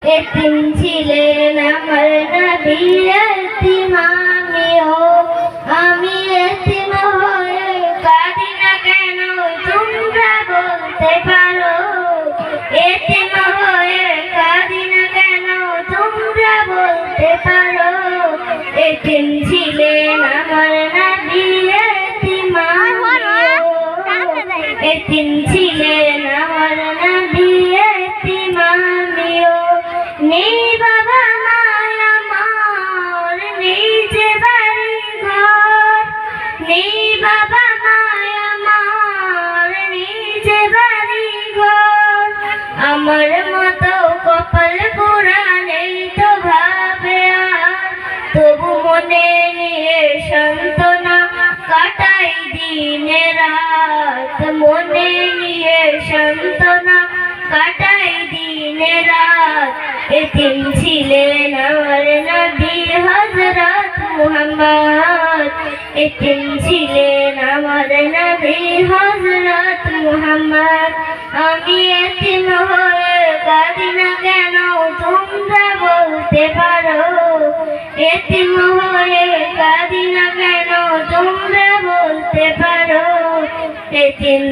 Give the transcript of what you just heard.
এতিম ছিলেন আমার নবী, এতিম আমিও। আমি এতিম হয়ে কাঁদি না কেন তোমরা বলতে পারো? এতিম হয়ে কাঁদি না কেন তোমরা বলতে পারো? এতিম ছিলেন আমার নবী, এতিম আমিও। এতিম ছিলেন আমার নবী, এতিম আমিও। নেই বাবা মায় আমার, নেই যে বাড়ি ঘর। নেই বাবা মায় আমার, নেই যে বাড়ি ঘর। আমার মতো কপাল পোড়া নেই তো ভাবে আর, তবু মনে নিয়ে সান্ত্বনা কাটাই দিনে রাত। মনে নিয়ে সান্ত্বনা কাটাই দিনে রাত। এতিম ছিলেন আমার নবী হযরত মুহাম্মদ। এতিম ছিলেন আমার নবী হযরত মুহাম্মদ। আমি এতিম হয়ে কাঁদি না কেন তোমরা বলতে পারো? এতিম হয়ে কাঁদি না কেন তোমরা বলতে পারো? এতিম